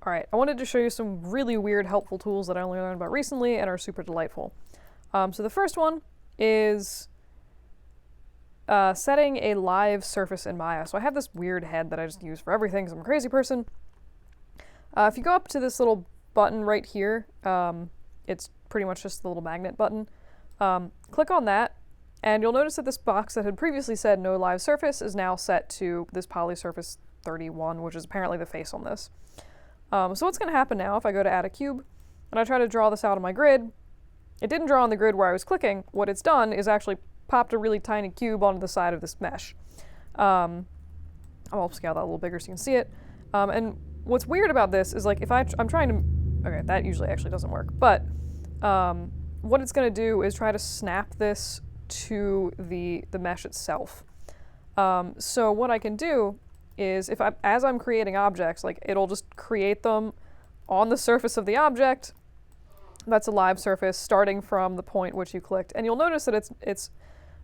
Alright, I wanted to show you some really weird helpful tools that I only learned about recently and are super delightful. So the first one is setting a live surface in Maya. So I have this weird head that I just use for everything because I'm a crazy person. If you go up to this little button right here, it's pretty much just the little magnet button. Click on that, and you'll notice that this box that had previously said no live surface is now set to this poly surface 31, which is apparently the face on this. So what's going to happen now if I go to add a cube and I try to draw this out on my grid? It didn't draw on the grid where I was clicking. What it's done is actually popped a really tiny cube onto the side of this mesh. I'll scale that a little bigger so you can see it. And what's weird about this is, like, if I'm trying to... Okay, that usually actually doesn't work. But what it's going to do is try to snap this to the mesh itself. So what I can do is, as I'm creating objects, like, it'll just create them on the surface of the object. That's a live surface starting from the point which you clicked. And you'll notice that it's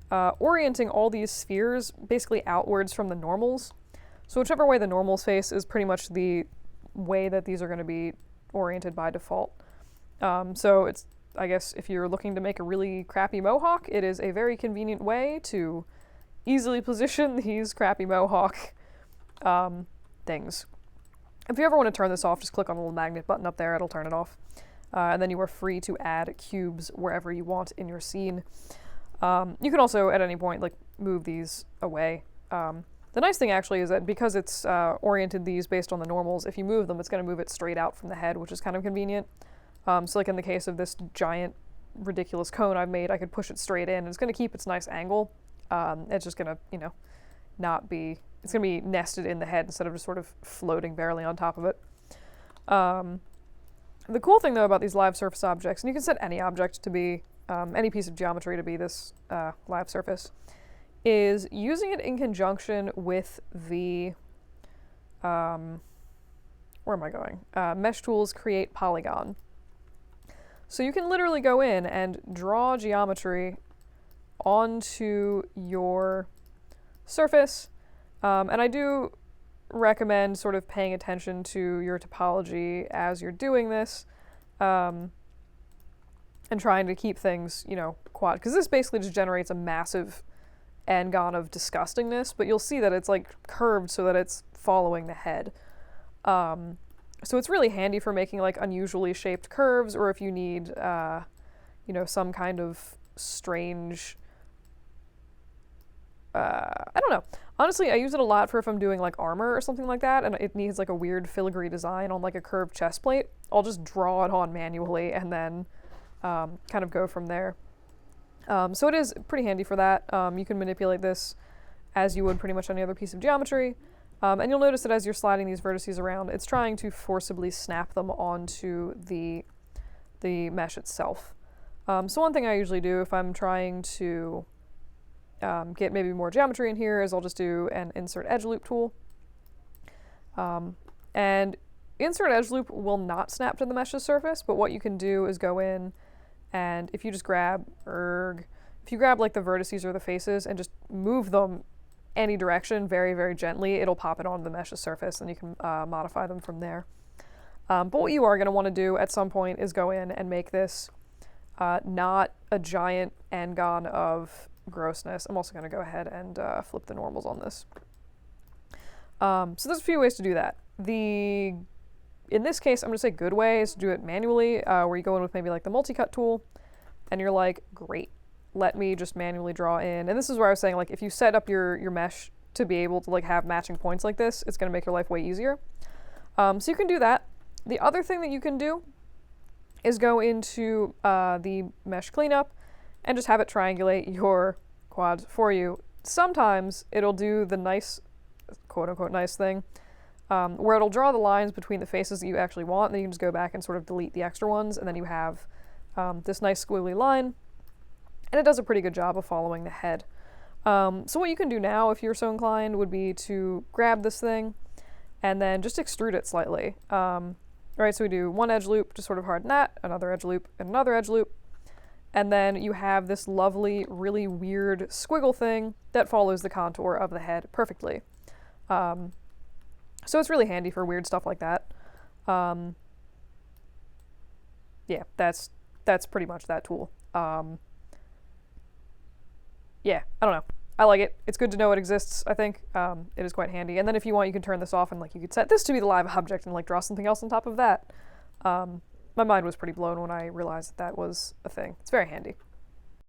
orienting all these spheres basically outwards from the normals. So whichever way the normals face is pretty much the way that these are going to be oriented by default. So it's, I guess, if you're looking to make a really crappy mohawk, it is a very convenient way to easily position these crappy mohawk things. If you ever want to turn this off, just click on the little magnet button up there, it'll turn it off. And then you are free to add cubes wherever you want in your scene. You can also, at any point, like, move these away. The nice thing, actually, is that because it's oriented these based on the normals, if you move them, it's going to move it straight out from the head, which is kind of convenient. So, like, in the case of this giant, ridiculous cone I've made, I could push it straight in, and it's going to keep its nice angle. It's just going to, you know, not be... It's going to be nested in the head instead of just sort of floating barely on top of it. The cool thing, though, about these live surface objects, and you can set any object to be, any piece of geometry to be this live surface, is using it in conjunction with the, where am I going? Mesh Tools Create Polygon. So you can literally go in and draw geometry onto your surface, and I do recommend sort of paying attention to your topology as you're doing this, and trying to keep things, you know, quad, because this basically just generates a massive n-gon of disgustingness, but you'll see that it's, like, curved so that it's following the head. So it's really handy for making, like, unusually shaped curves, or if you need, you know, some kind of strange... I don't know. Honestly, I use it a lot for if I'm doing, like, armor or something like that, and it needs, like, a weird filigree design on, like, a curved chest plate. I'll just draw it on manually and then kind of go from there. So it is pretty handy for that. You can manipulate this as you would pretty much any other piece of geometry. And you'll notice that as you're sliding these vertices around, it's trying to forcibly snap them onto the mesh itself. So one thing I usually do if I'm trying to get maybe more geometry in here is I'll just do an insert edge loop tool. And insert edge loop will not snap to the mesh's surface, but what you can do is go in and if you just grab, if you grab, like, the vertices or the faces and just move them any direction very, very gently, it'll pop it onto the mesh's surface and you can modify them from there. But what you are going to want to do at some point is go in and make this not a giant n-gon of grossness. I'm also going to go ahead and flip the normals on this. So there's a few ways to do that. In this case, I'm going to say good way is to do it manually, where you go in with maybe, like, the multi-cut tool, and you're like, great, let me just manually draw in. And this is where I was saying, like, if you set up your mesh to be able to, like, have matching points like this, it's going to make your life way easier. So you can do that. The other thing that you can do is go into the mesh cleanup and just have it triangulate your quads for you. Sometimes it'll do the nice, quote-unquote nice thing, where it'll draw the lines between the faces that you actually want, and then you can just go back and sort of delete the extra ones, and then you have this nice squiggly line, and it does a pretty good job of following the head. So what you can do now, if you're so inclined, would be to grab this thing and then just extrude it slightly. Right, so we do one edge loop to sort of harden that, another edge loop, and another edge loop, and then you have this lovely, really weird squiggle thing that follows the contour of the head perfectly. So it's really handy for weird stuff like that. Yeah, that's pretty much that tool. Yeah, I don't know. I like it. It's good to know it exists, I think. It is quite handy. And then if you want, you can turn this off and like you could set this to be the live object and like draw something else on top of that. My mind was pretty blown when I realized that was a thing. It's very handy.